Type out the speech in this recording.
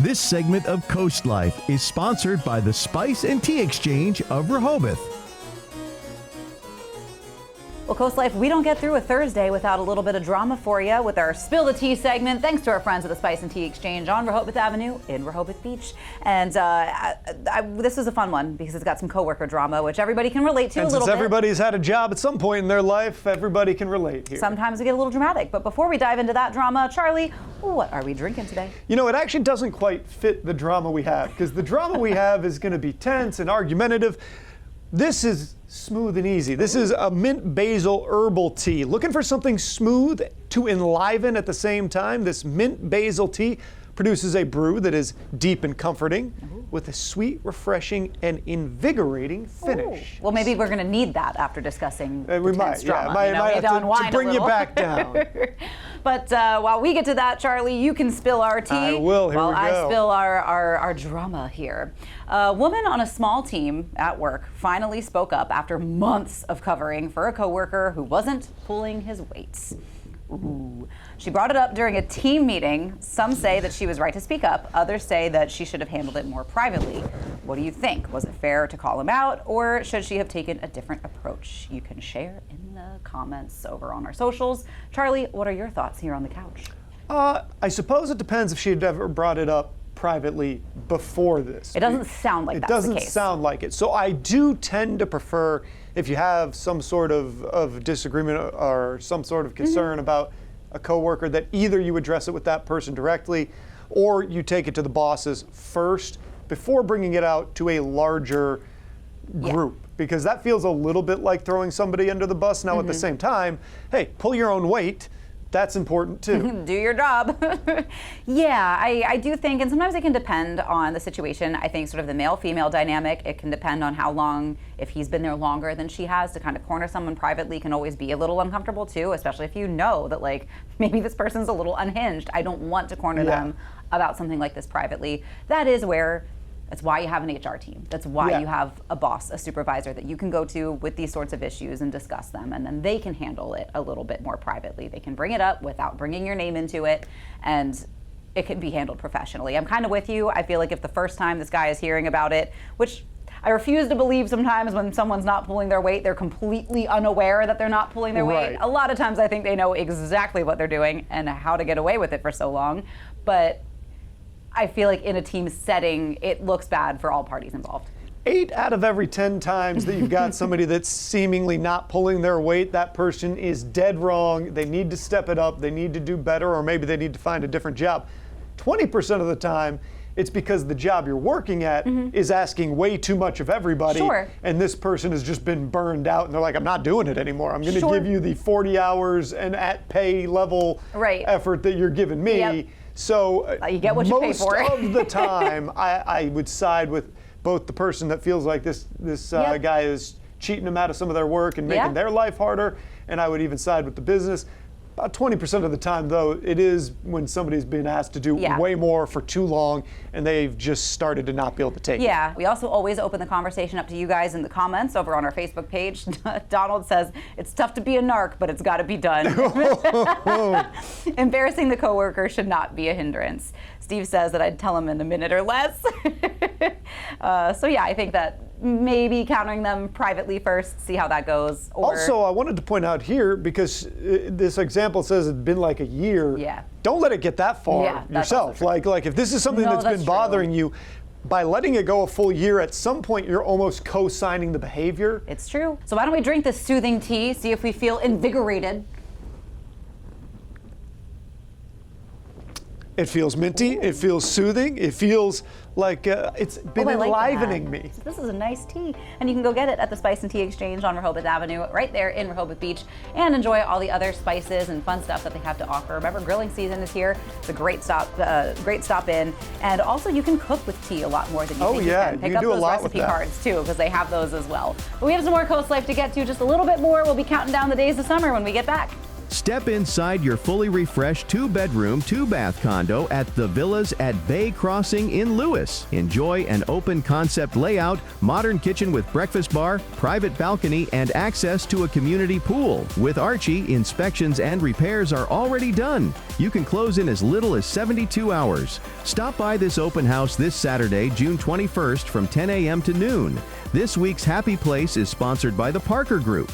This segment of Coast Life is sponsored by the Spice and Tea Exchange of Rehoboth. Well, CoastLife, we don't get through a Thursday without a little bit of drama for you with our Spill the Tea segment, thanks to our friends at the Spice and Tea Exchange on Rehoboth Avenue in Rehoboth Beach. And this is a fun one because it's got some coworker drama, which everybody can relate to a little bit. Since everybody's had a job at some point in their life, everybody can relate here. Sometimes we get a little dramatic. But before we dive into that drama, Charlie, what are we drinking today? You know, it actually doesn't quite fit the drama we have, because the drama we have is going to be tense and argumentative. This is smooth and easy. This is a mint basil herbal tea. Looking for something smooth to enliven at the same time? This mint basil tea produces a brew that is deep and comforting with a sweet, refreshing, and invigorating finish. Well, maybe we're going to need that after discussing we might, drama. yeah. Might have to bring you back down. But while we get to that, Charlie, you can spill our tea. I will. Here while we I go. spill our drama here. A woman on a small team at work finally spoke up after months of covering for a coworker who wasn't pulling his weight. Ooh. She brought it up during a team meeting. Some say that she was right to speak up. Others say that she should have handled it more privately. What do you think? Was it fair to call him out, or should she have taken a different approach? You can share in the comments over on our socials. Charlie, what are your thoughts here on the couch? I suppose it depends if she had ever brought it up privately before this. It doesn't sound like that's the case. It doesn't sound like it. So I do tend to prefer, if you have some sort of disagreement or some sort of concern about a coworker, that either you address it with that person directly or you take it to the bosses first before bringing it out to a larger group. Because that feels a little bit like throwing somebody under the bus. Now at the same time, hey, pull your own weight. That's important too. Do your job. Yeah, I do think, and sometimes it can depend on the situation. I think sort of the male-female dynamic, it can depend on how long, if he's been there longer than she has, to kind of corner someone privately can always be a little uncomfortable too, especially if you know that like maybe this person's a little unhinged. I don't want to corner them about something like this privately. That's why you have an HR team. That's why you have a boss, a supervisor that you can go to with these sorts of issues and discuss them, and then they can handle it a little bit more privately. They can bring it up without bringing your name into it, and it can be handled professionally. I'm kind of with you. I feel like if the first time this guy is hearing about it, which I refuse to believe sometimes when someone's not pulling their weight, they're completely unaware that they're not pulling their weight. A lot of times I think they know exactly what they're doing and how to get away with it for so long, but I feel like in a team setting, it looks bad for all parties involved. 8 out of every 10 times that you've got somebody that's seemingly not pulling their weight, that person is dead wrong. They need to step it up. They need to do better, or maybe they need to find a different job. 20% of the time, it's because the job you're working at is asking way too much of everybody. And this person has just been burned out and they're like, I'm not doing it anymore. I'm going to give you the 40 hours and at pay level effort that you're giving me. So you get what you pay for. Most of the time, I would side with both the person that feels like this guy is cheating them out of some of their work and making their life harder, and I would even side with the business. About 20% of the time, though, it is when somebody's been asked to do way more for too long, and they've just started to not be able to take it. We also always open the conversation up to you guys in the comments over on our Facebook page. Donald says, it's tough to be a narc, but it's got to be done. Embarrassing the coworker should not be a hindrance. Steve says that I'd tell him in a minute or less. So yeah, I think that maybe countering them privately first, see how that goes. Also, I wanted to point out here, because this example says it's been like a year. Don't let it get that far yourself. Like if this is something that's been bothering you, by letting it go a full year, at some point you're almost co-signing the behavior. It's true. So why don't we drink this soothing tea, see if we feel invigorated. It feels minty, it feels soothing, it feels like it's been enlivening me. So this is a nice tea, and you can go get it at the Spice and Tea Exchange on Rehoboth Avenue, right there in Rehoboth Beach, and enjoy all the other spices and fun stuff that they have to offer. Remember, grilling season is here. It's a great stop in, and also you can cook with tea a lot more than you think you can. Pick up those recipe cards too, because they have those as well. But we have some more Coast Life to get to, just a little bit more. We'll be counting down the days of summer when we get back. Step inside your fully refreshed 2-bedroom, 2-bath condo at the Villas at Bay Crossing in Lewis. Enjoy an open concept layout, modern kitchen with breakfast bar, private balcony, and access to a community pool. With Archie, inspections and repairs are already done. You can close in as little as 72 hours. Stop by this open house this Saturday, June 21st from 10 a.m. to noon. This week's Happy Place is sponsored by the Parker Group.